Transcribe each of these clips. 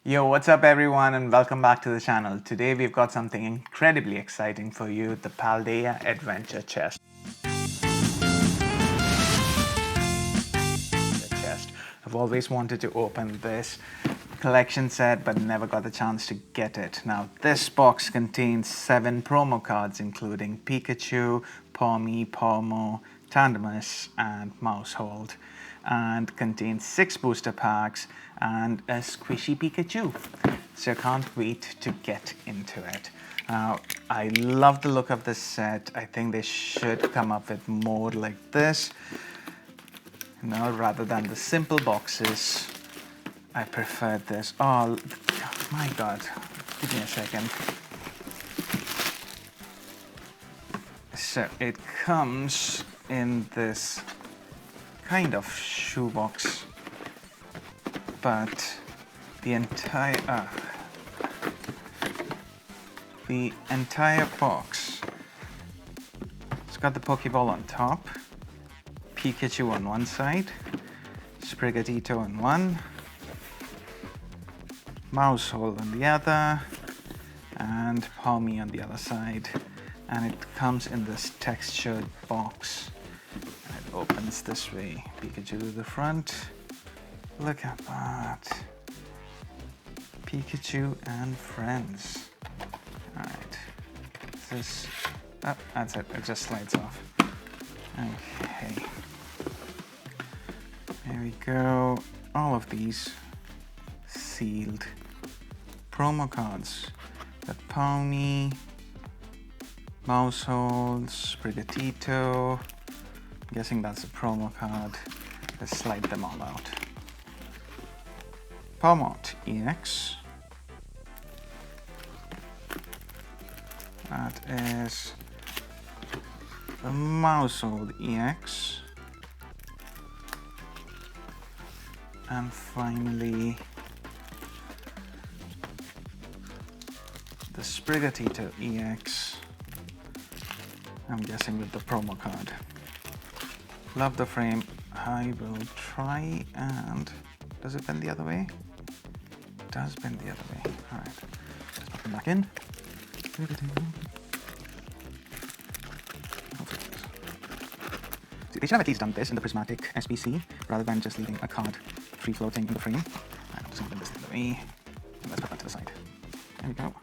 Yo, what's up everyone and welcome back to the channel. Today we've got something incredibly exciting for you, the Paldea Adventure Chest. I've always wanted to open this collection set but never got the chance to get it. Now this box contains 7 promo cards including Pikachu, Pawmi, Pawmo, Tandemus and Mousehold, and contains 6 booster packs and a squishy Pikachu. So I can't wait to get into it. Now, I love the look of this set. I think they should come up with more like this. Rather than the simple boxes, I prefer this. Oh my god, give me a second. So it comes in this kind of shoebox, but the entire box, it's got the Pokeball on top, Pikachu on one side, Sprigatito on one, Mousehold on the other, and Pawmi on the other side. And it comes in this textured box. And it opens this way. Pikachu to the front. Look at that. Pikachu and friends. Alright. This. Oh, that's it. It just slides off. Okay. There we go. All of these sealed promo cards. The Pawmi, Mousehold, Sprigatito. I'm guessing that's a promo card. Let's slide them all out. Pawmot EX. That is the Mousehold EX. And finally, the Sprigatito EX. I'm guessing with the promo card. Love the frame. I will try and... Does it bend the other way? It does bend the other way. Alright. Let's put them back in. So they should have at least done this in the prismatic SPC rather than just leaving a card free floating in the frame. I'm just going to bend this the other way. And let's put that to the side. There we go.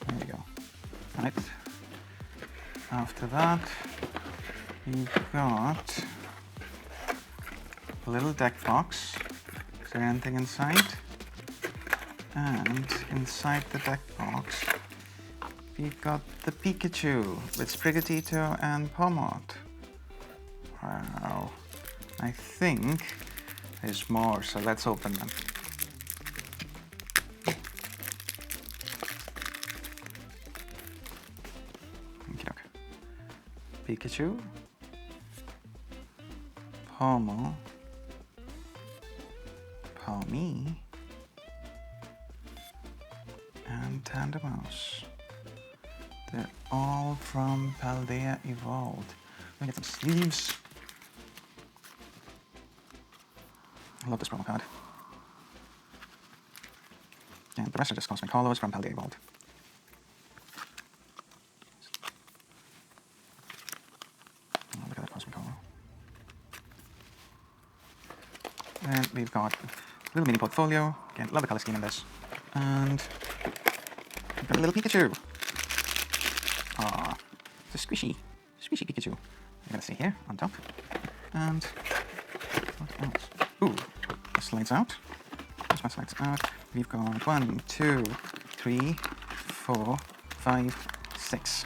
There we go. Right. After that, we've got a little deck box. Is there anything inside? And inside the deck box, we've got the Pikachu with Sprigatito and Pawmot. Wow. I think there's more, so let's open them. Okay. Pikachu, Pawmo, Pawmi, and Tandemus. They're all from Paldea Evolved. Let me get some sleeves. I love this promo card. And the rest are just Cosmic Hollows from Paldea Evolved. Oh, look at that Cosmic Hollow. And we've got a little mini portfolio. Again, love the color scheme in this. And we've got a little Pikachu. Ah, it's a squishy Pikachu. You're gonna see here on top. And what else? Ooh, this slides out. This one slides out. We've got 1, 2, 3, 4, 5, 6.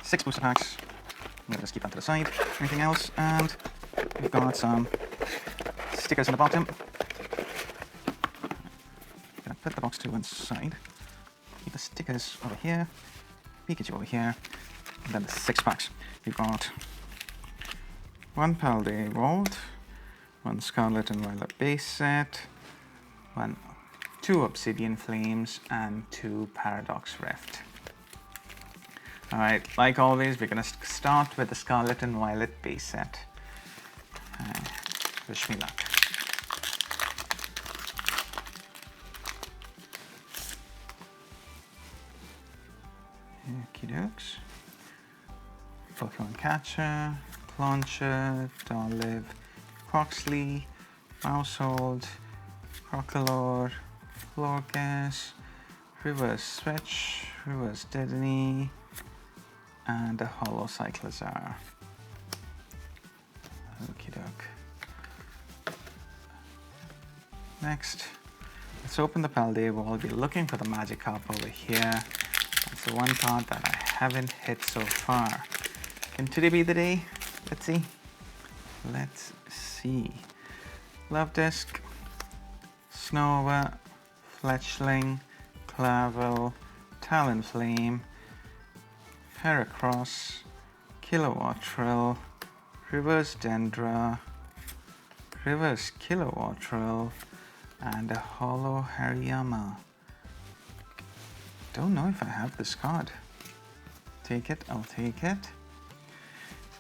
6 booster packs. I'm gonna just keep that to the side. Anything else? And we've got some stickers on the bottom. Gonna put the box to one side. Keep the stickers over here. Pikachu over here. And then the 6 packs. We've got 1 Paldea Evolved, 1 Scarlet and Violet base set, 2 Obsidian Flames, and 2 Paradox Rift. Alright, like always, we're gonna start with the Scarlet and Violet base set. Wish me luck. Okie dokes. Pokemon Catcher, Launcher, Olive, Quaxly, Household, Crocolore, Florges, Reverse Switch, Reverse Dedenne, and a Holo Cyclizar. Okie doke. Next, let's open the Paldea. We'll be looking for the Magikarp over here. That's the one card that I haven't hit so far. Can today be the day? Let's see. Let's see. Love Disc, Snover, Fletchling, Clavel, Talonflame, Heracross, Kilowattrel, Reverse Dendra, Reverse Kilowattrel, and a Holo Hariyama. Don't know if I have this card. Take it, I'll take it.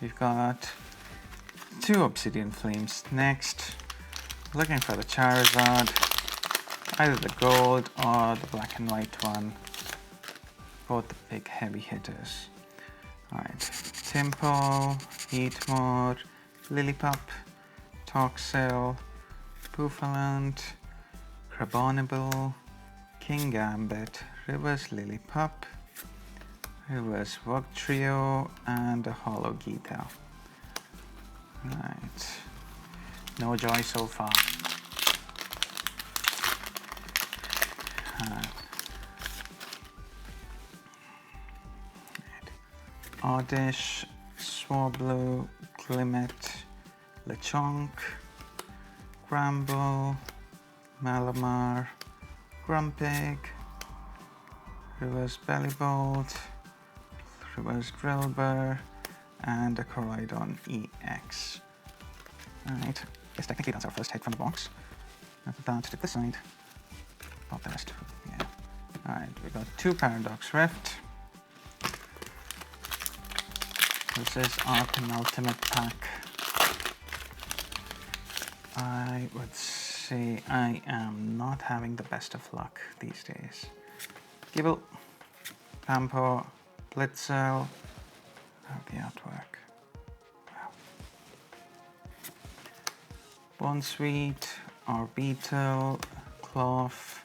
We've got 2 Obsidian Flames next. Looking for the Charizard, either the gold or the black and white one. Both the big heavy hitters. Alright, Timpo, Heatmore, Lillipup, Toxel, Buffalant, Carbonable, King Gambit, Reverse Lillipup, Reverse Wugtrio, and a Holo Geeta. Right, no joy so far. Oddish, Swablu, Glimmet, Lechonk, Gramble, Malamar, Grumpig, Reverse Bellibolt, Reverse Drillbur, and a Koraidon EX. Alright, yes, technically that's our first hit from the box. Let's put that to the side. Pop the rest. Yeah. Alright, we got 2 Paradox Rift. This is our penultimate pack. I would say I am not having the best of luck these days. Gibble, Pampo, Blitzel. Oh, the artwork. Wow. Bonsweet, Orbeetle, Cloth,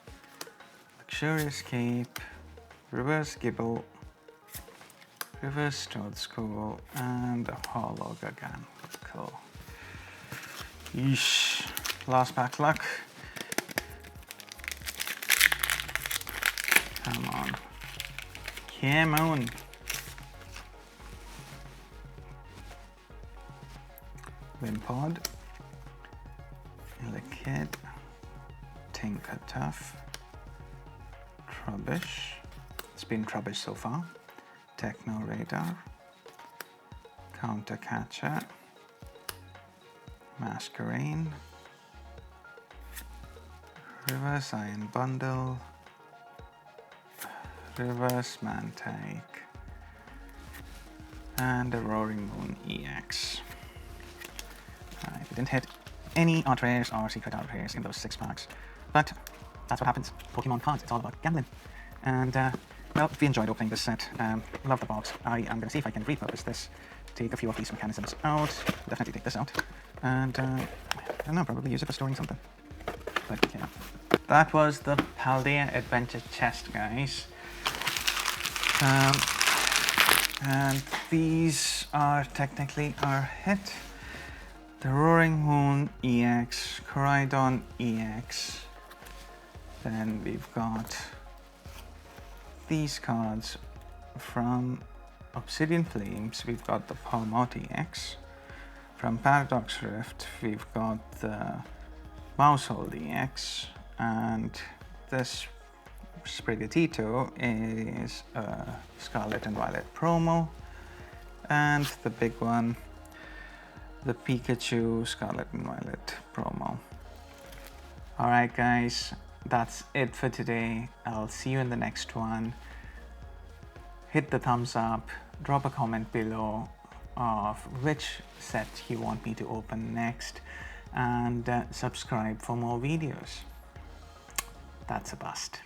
Luxurious Cape, Reverse Gibble, Reverse Toadscool, and a Holo Garganacl. Yeesh. Last pack luck. Come on. Come on. Wimpod, Liquid, Tinkertuff, Trubbish. It's been Trubbish so far. Techno Radar, Counter Catcher, Masquerain, Reverse Iron Bundle, Reverse Mantike, and a Roaring Moon EX. We didn't hit any art rares or secret art rares in those 6 packs, but that's what happens. Pokemon cards, it's all about gambling. And well, we enjoyed opening this set. Love the box. I am going to see if I can repurpose this. Take a few of these mechanisms out. Definitely take this out. And I don't know, probably use it for storing something. But yeah. That was the Paldea Adventure Chest, guys. And these are technically our hit. The Roaring Moon EX, Koraidon EX. Then we've got these cards from Obsidian Flames. We've got the Palmot EX. From Paradox Rift, we've got the Mousehold EX. And this Sprigatito is a Scarlet and Violet promo. And the big one, the Pikachu Scarlet and Violet promo. Alright guys, that's it for today. I'll see you in the next one. hit the thumbs up, drop a comment below of which set you want me to open next, and subscribe for more videos. That's a bust.